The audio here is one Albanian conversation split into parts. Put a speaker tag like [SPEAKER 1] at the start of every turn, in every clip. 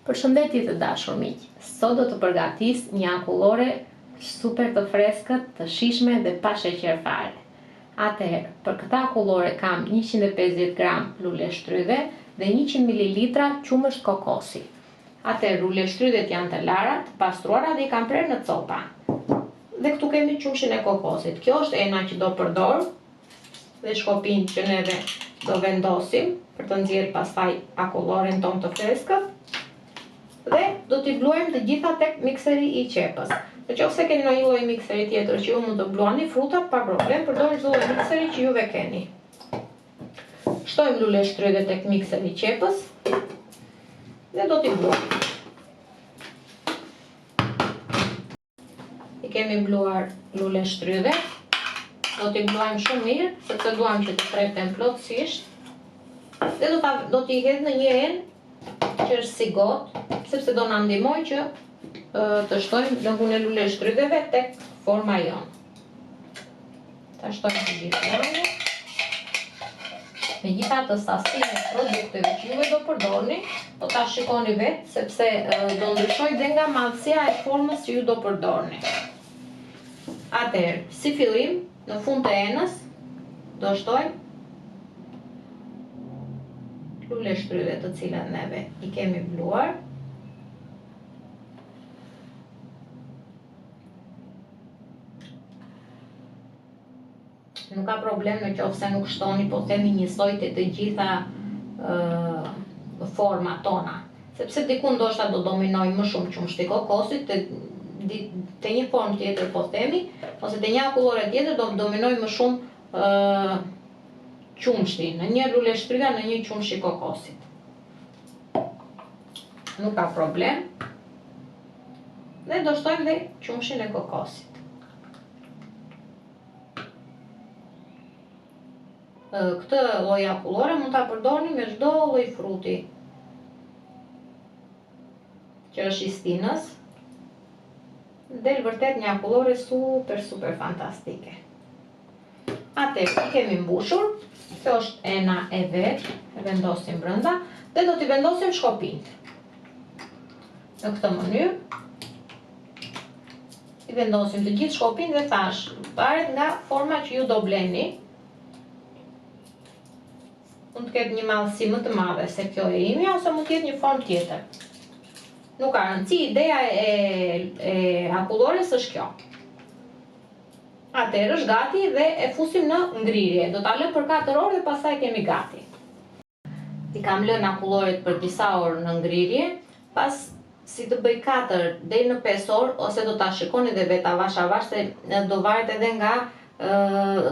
[SPEAKER 1] Përshëndetje të dashur miq. Sot do të përgatis një akullore super të freskët, të shishme dhe pa sheqer fare. Atëherë, për këtë akullore kam 150 gram lule shtrydhe dhe 100 ml qumësht kokosi. Atëherë, lule shtrydhet janë të lara, të pastruara dhe i kam prerë në copa. Dhe këtu kemi qumshin e kokosit. Kjo është ena që do përdor dhe shkopin që neve do vendosim për të nxjerrë pastaj akulloren tonë të freskët. Dhe do t'i bluajmë të gjitha tek mikseri i qepës. Nëse keni ndonjë lloj mikseri tjetër që ju mund të bluani frutat, pa problem, përdorni çdo lloj mikseri që juve keni. Shtojmë lule shtrydhe tek mikseri i qepës dhe do t'i bluajmë. I kemi bluar lule shtrydhe. Do t'i bluajmë shumë mirë, sepse duam që të treten plotësisht. Dhe do t'i hedh në një enë që është si gotë, sepse do na ndihmoj që të shtojmë lëngun e lule shtrydheve tek forma jonë. Ta shtojmë të gjithë. Megjithatë sasinë e produkteve që juve do përdorni, do ta shikoni vetë, sepse do ndryshojë dhe nga madhësia e formës që ju do përdorni. Atëherë, si fillim, në fund të enës do shtojmë lule shtrydhe të cilat neve i kemi bluar. Nuk ka problem në qoftë se nuk shtoni, po themi njësoj të gjitha format tona. Sepse diku ndoshta do dominoj më shumë qumshti i kokosit, te një formë tjetër po themi, ose te një akullore tjetër do dominoj më shumë qumshti, në një lule shtrydha, në një qumshi kokosit. Nuk ka problem. Dhe do shtojmë dhe qumshin e kokosit. Këtë lloj akullore mund ta përdorni me çdo lloj fruti që është i stinës. Del vërtet një akullore super fantastike. Atëherë, i kemi mbushur. Kjo është ena e vet, e vendosim brenda dhe do t'i vendosim shkopinjt. Në këtë mënyrë i vendosim të gjithë shkopinjt dhe thash, varet nga forma që ju do bleni. Mund të ketë një madhësi më të madhe se kjo e imja, ose mund të ketë një formë tjetër. Nuk ka rëndësi, ideja e akullores është kjo. Atëherë është gati dhe e fusim në ngrirje. Do ta lëm për 4 orë dhe pastaj kemi gati. I kam lënë akulloret për disa orë në ngrirje, pas si të bëj 4 deri në 5 orë, ose do ta shikoni dhe vetë avash se do varet edhe nga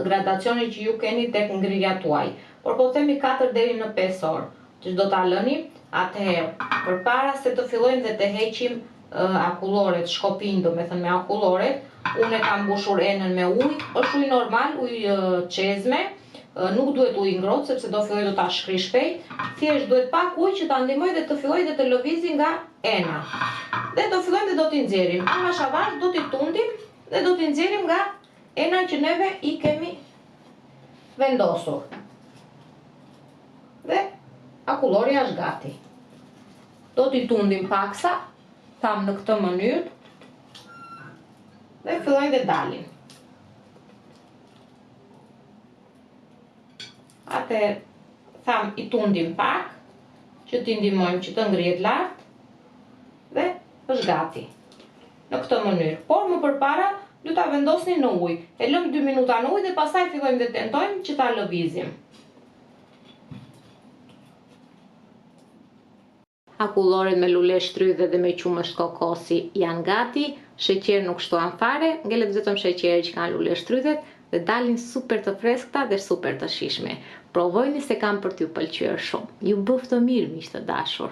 [SPEAKER 1] gradacioni që ju keni tek ngrirja tuaj. Por po themi 4 deri në 5 orë, që do ta lëni. Atëherë, përpara se të fillojmë dhe të heqim akulloret, shkopinj do me thënë me akulloret, unë e kam mbushur enën me ujë, është ujë normal, ujë çezme, nuk duhet ujë ngrohtë sepse do filloj do ta shkri shpejt, thjesht duhet pak ujë që ta ndihmoj dhe të filloj dhe të lëvizi nga ena. Dhe do fillojmë dhe do t'i nxjerrim. Avash avash do t'i tundim dhe do t'i nxjerrim nga ena që neve i kemi vendosur. Dhe akullori është gati. Do t'i tundim paksa, tham në këtë mënyrë, dhe fillojnë dhe dalin. Atëherë, tham i tundim pak, që t'i ndihmojmë që të ngrihet lart, dhe është gati. Në këtë mënyrë. Por më përpara, du ta vendosni në ujë. E lëm 2 minuta në ujë dhe pastaj fillojmë dhe tentojmë që ta lëvizim. Akulloret me lule shtrydhe dhe me qumësht kokosi janë gati, sheqer nuk shtuan fare, ngelet vetëm sheqeri që kanë lule shtrydhet dhe dalin super të freskëta dhe super të shishme. Provojni se kam për t'ju pëlqyer shumë. Ju bëftë mirë miq të dashur.